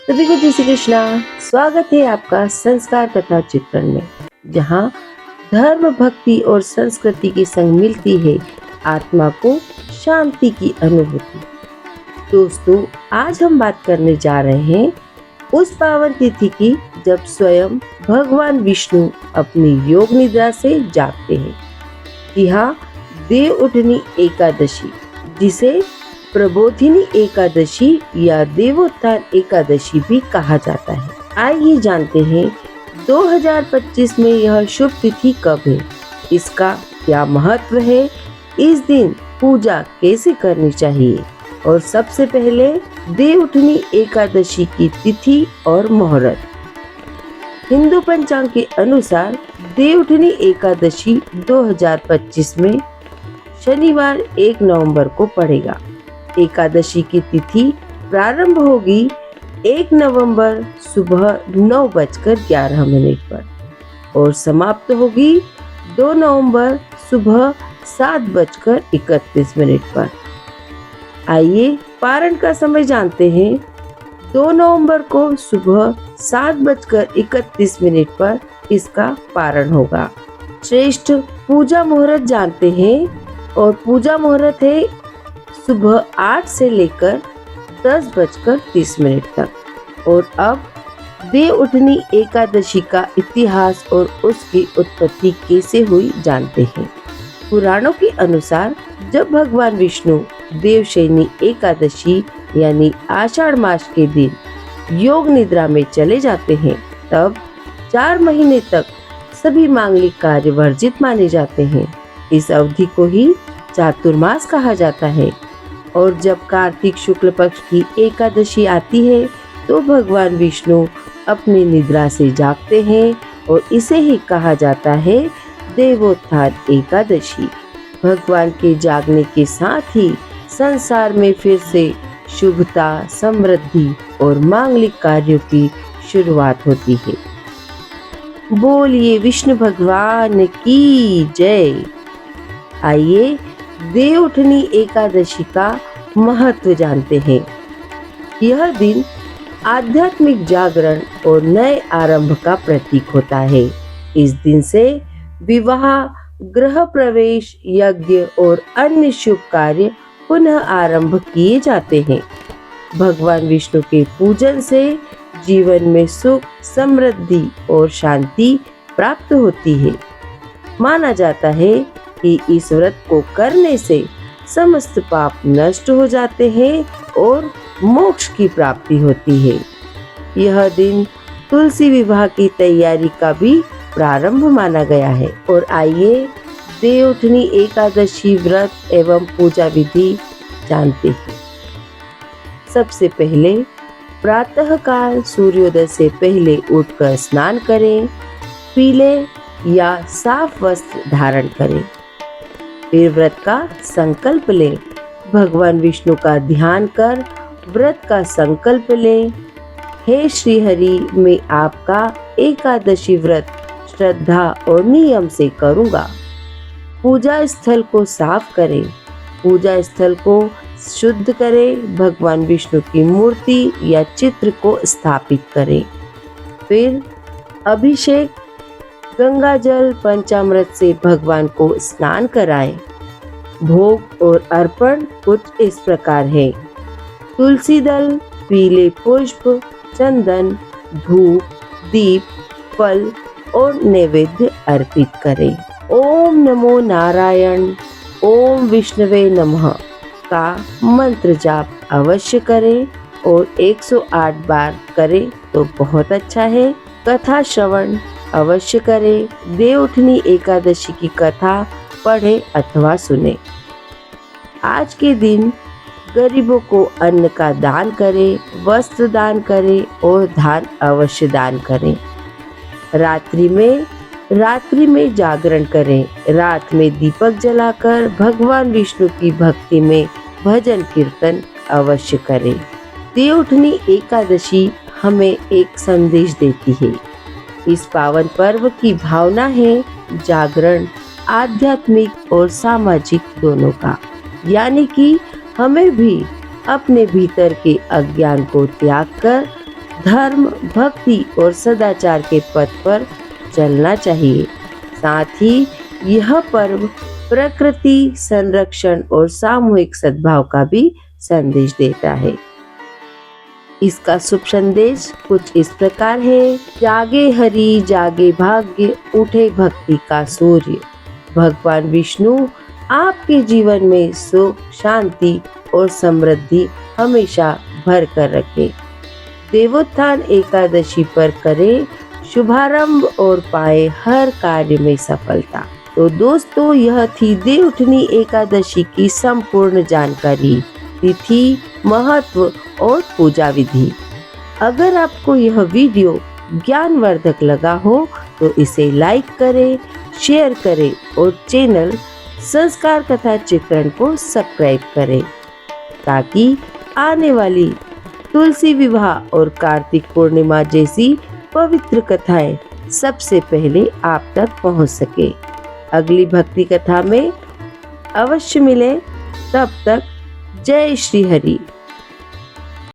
सभी को जय श्री कृष्णा। स्वागत है आपका संस्कार कथा चित्रण में, जहाँ धर्म, भक्ति और संस्कृति की संग मिलती है आत्मा को शांति की अनुभूति। दोस्तों, आज हम बात करने जा रहे हैं उस पावन तिथि की जब स्वयं भगवान विष्णु अपनी योग निद्रा से जागते हैं। जी हाँ, देव उठनी एकादशी, जिसे प्रबोधिनी एकादशी या देवोत्थान एकादशी भी कहा जाता है। आइए जानते हैं 2025 में यह शुभ तिथि कब है, इसका क्या महत्व है, इस दिन पूजा कैसे करनी चाहिए और सबसे पहले देव उठनी एकादशी की तिथि और मुहूर्त। हिंदू पंचांग के अनुसार देव उठनी एकादशी 2025 में शनिवार 1 नवंबर को पड़ेगा। एकादशी की तिथि प्रारंभ होगी 1 नवंबर सुबह 9:11 पर और समाप्त होगी 2 नवंबर सुबह 7:31 पर। आइए पारण का समय जानते हैं। 2 नवंबर को सुबह 7:31 पर इसका पारण होगा। श्रेष्ठ पूजा मुहूर्त जानते हैं और पूजा मुहूर्त है सुबह 8 से लेकर 10:30 तक। और अब देव उठनी एकादशी का इतिहास और उसकी उत्पत्ति कैसे हुई जानते हैं। पुराणों के अनुसार जब भगवान विष्णु देवशयनी एकादशी यानी आषाढ़ मास के दिन योग निद्रा में चले जाते हैं, तब 4 महीने तक सभी मांगलिक कार्य वर्जित माने जाते हैं। इस अवधि को ही चातुर्मास कहा जाता है। और जब कार्तिक शुक्ल पक्ष की एकादशी आती है तो भगवान विष्णु अपनी निद्रा से जागते हैं और इसे ही कहा जाता है देवोत्थान एकादशी। भगवान के जागने के साथ ही संसार में फिर से शुभता, समृद्धि और मांगलिक कार्यों की शुरुआत होती है। बोलिए विष्णु भगवान की जय। आइए देव उठनी एकादशी का महत्व जानते हैं। यह दिन आध्यात्मिक जागरण और नए आरंभ का प्रतीक होता है। इस दिन से विवाह, गृह प्रवेश, यज्ञ और अन्य शुभ कार्य पुनः आरंभ किए जाते हैं। भगवान विष्णु के पूजन से जीवन में सुख, समृद्धि और शांति प्राप्त होती है। माना जाता है कि इस व्रत को करने से समस्त पाप नष्ट हो जाते हैं और मोक्ष की प्राप्ति होती है। यह दिन तुलसी विवाह की तैयारी का भी प्रारंभ माना गया है। और आइए देव उठनी एकादशी व्रत एवं पूजा विधि जानते हैं। सबसे पहले प्रातः काल सूर्योदय से पहले उठकर स्नान करें, पीले या साफ वस्त्र धारण करें। फिर व्रत का संकल्प लें। भगवान विष्णु का ध्यान कर व्रत का संकल्प लें। हे श्री हरि, मैं आपका एकादशी व्रत श्रद्धा और नियम से करूँगा। पूजा स्थल को साफ करें। पूजा स्थल को शुद्ध करें। भगवान विष्णु की मूर्ति या चित्र को स्थापित करें। फिर अभिषेक, गंगा जल, पंचामृत से भगवान को स्नान कराएं। भोग और अर्पण कुछ इस प्रकार है। तुलसी दल, पीले पुष्प, चंदन, धूप, दीप, फल और नैवेद्य अर्पित करें। ओम नमो नारायण, ओम विष्णुवे नमः का मंत्र जाप अवश्य करें और 108 बार करें तो बहुत अच्छा है। कथा श्रवण अवश्य करें। देव उठनी एकादशी की कथा पढ़े अथवा सुने। आज के दिन गरीबों को अन्न का दान करें, वस्त्र दान करें और धान अवश्य दान करें। रात्रि में जागरण करें। रात में दीपक जलाकर भगवान विष्णु की भक्ति में भजन कीर्तन अवश्य करें। देव उठनी एकादशी हमें एक संदेश देती है। इस पावन पर्व की भावना है जागरण, आध्यात्मिक और सामाजिक दोनों का, यानी कि हमें भी अपने भीतर के अज्ञान को त्याग कर धर्म, भक्ति और सदाचार के पथ पर चलना चाहिए। साथ ही यह पर्व प्रकृति संरक्षण और सामूहिक सद्भाव का भी संदेश देता है। इसका शुभ संदेश कुछ इस प्रकार है। जागे हरि जागे भाग्य, उठे भक्ति का सूर्य। भगवान विष्णु आपके जीवन में सुख, शांति और समृद्धि हमेशा भर कर रखे। देवोत्थान एकादशी पर करें शुभारंभ और पाए हर कार्य में सफलता। तो दोस्तों, यह थी देवउठनी एकादशी की संपूर्ण जानकारी, तिथि, महत्व और पूजा विधि। अगर आपको यह वीडियो ज्ञानवर्धक लगा हो तो इसे लाइक करें, शेयर करें और चैनल संस्कार कथा चित्रण को सब्सक्राइब करें, ताकि आने वाली तुलसी विवाह और कार्तिक पूर्णिमा जैसी पवित्र कथाएं सबसे पहले आप तक पहुंच सके। अगली भक्ति कथा में अवश्य मिले। तब तक जय श्री हरि।